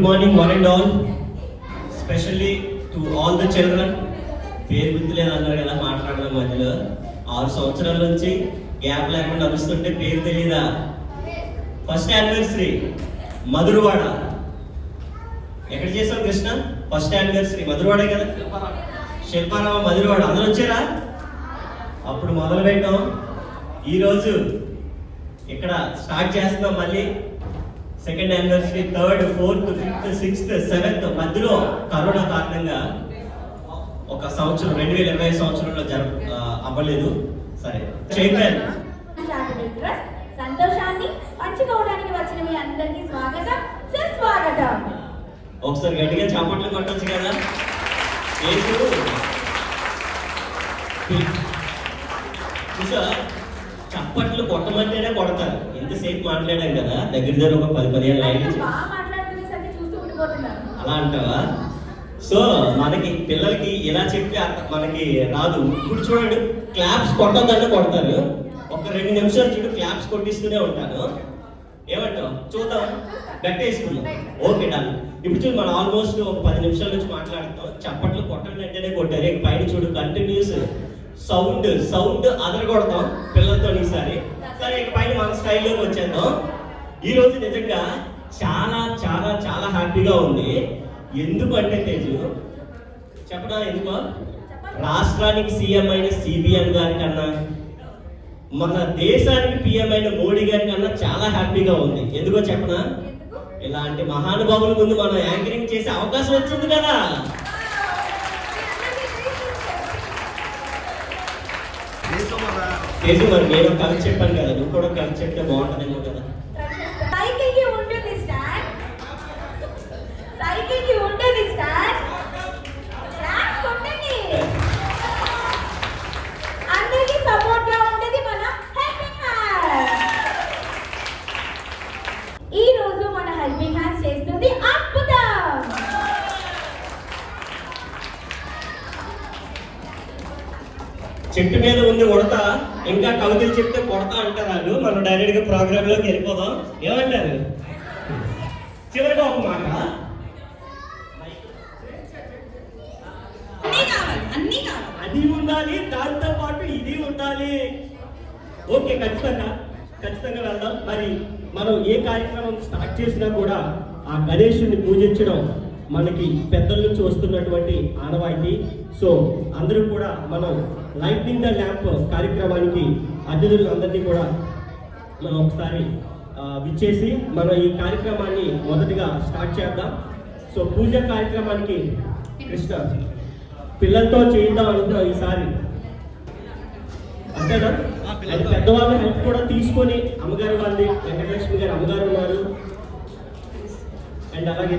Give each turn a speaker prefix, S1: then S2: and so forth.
S1: Good morning, one and all, especially to all the children. పేరు గుర్తులేదు అన్నారు కదా మాట్లాడడం మధ్యలో 6 సంవత్సరాల నుంచి గ్యాప్ లేకుండా నడుస్తుంటే పేరు తెలీదా? First anniversary Madhurawada. ఎక్కడ చేసాం కృష్ణ? ఫస్ట్ యానివర్సరీ మధురవాడే కదా, శిల్పారామ మధురవాడ. అందరూ వచ్చారా? అప్పుడు మొదలు పెట్టాం. ఈరోజు ఇక్కడ స్టార్ట్ చేస్తున్నాం మళ్ళీ. Second anniversary, 3rd, 4th, 5th, 6th, 7th మధ్యలో కరోనా కారణంగా ఒక సంవత్సరం 2020 సంవత్సరంలో అవ్వలేదు. సరే, చైర్మన్
S2: సంతోషాన్ని పంచుకోవడానికి వచ్చిన మీ అందరికీ స్వాగతం, సుస్వాగతం.
S1: ఒకసారి గట్టిగా చప్పట్లు కొట్టొచ్చు కదా. చప్పట్లు కొట్టమంటేనే కొడతారు. ఎంతసేపు మాట్లాడాం కదా, దగ్గర ఒక 10-15 లైన్లు అలా అంటావా? సో మనకి పిల్లలకి ఇలా చెప్తే మనకి రాదు. ఇప్పుడు చూడండి, క్లాప్స్ కొట్టొద్దంటే కొడతారు. ఒక 2 నిమిషాలు చూడు, క్లాప్స్ కొట్టిస్తూనే ఉంటాను. ఏమంటావు? చూద్దాం, గట్టేసుకుందాం. Okay done. ఇప్పుడు చూడు, మనం ఆల్మోస్ట్ ఒక 10 నిమిషాల నుంచి మాట్లాడుతాం. చప్పట్లు కొట్టండి అంటేనే కొట్టారు. ఇక పైన చూడు, కంటిన్యూస్ సౌండ్ అదరగొడతాం పిల్లలతో ఈసారి. సరే, ఇక పైన మన స్టైల్లోకి వచ్చేద్దాం. ఈరోజు నిజంగా చాలా చాలా చాలా హ్యాపీగా ఉంది. ఎందుకంటే తేజు చెప్పడా, ఎందుకో రాష్ట్రానికి సీఎం అయిన సిబిఎన్ గారి కన్నా, మన దేశానికి పిఎం అయిన మోడీ గారి కన్నా చాలా హ్యాపీగా ఉంది. ఎందుకో చెప్పనా? ఇలాంటి మహానుభావుల ముందు మనం యాంకరింగ్ చేసే అవకాశం వచ్చింది కదా. తేజు, మరి నేను కలిసి చెప్పాను కదా, నువ్వు కూడా కలిసి చెప్తే బాగుంటుందేమో కదా.
S2: ఈ రోజు మన హెల్పింగ్ హ్యాండ్స్ చేస్తుంది అద్భుతం.
S1: చెట్టు మీద ఉంది ఉడతా, ఇంకా కవితలు చెప్తే కొడతా అంటారు. మనం డైరెక్ట్ గా ప్రోగ్రామ్ లోకి వెళ్ళిపోదాం. ఏమంటారు? చివరిగా ఒక మాట, అది ఉండాలి, దాంతో పాటు ఇది ఉండాలి. ఓకే, ఖచ్చితంగా వెళ్దాం. మరి మనం ఏ కార్యక్రమం స్టార్ట్ చేసినా కూడా ఆ గణేశుని పూజించడం మనకి పెద్దల నుంచి వస్తున్నటువంటి ఆనవాయితీ. సో అందరూ కూడా మనం లైటింగ్ ద ల్యాంప్ కార్యక్రమానికి అతిథులు అందరినీ కూడా మనం ఒకసారి విచ్చేసి మనం ఈ కార్యక్రమాన్ని మొదటిగా స్టార్ట్ చేద్దాం. సో పూజ కార్యక్రమానికి కృష్ణ పిల్లలతో చేద్దాం అనుకున్నాం ఈసారి, అంతేనా? పెద్దవాళ్ళ హెల్ప్ కూడా తీసుకొని, అమ్మగారు వాళ్ళది, వెంకటలక్ష్మి గారు అమ్మగారు ఉన్నారు, అండ్ అలాగే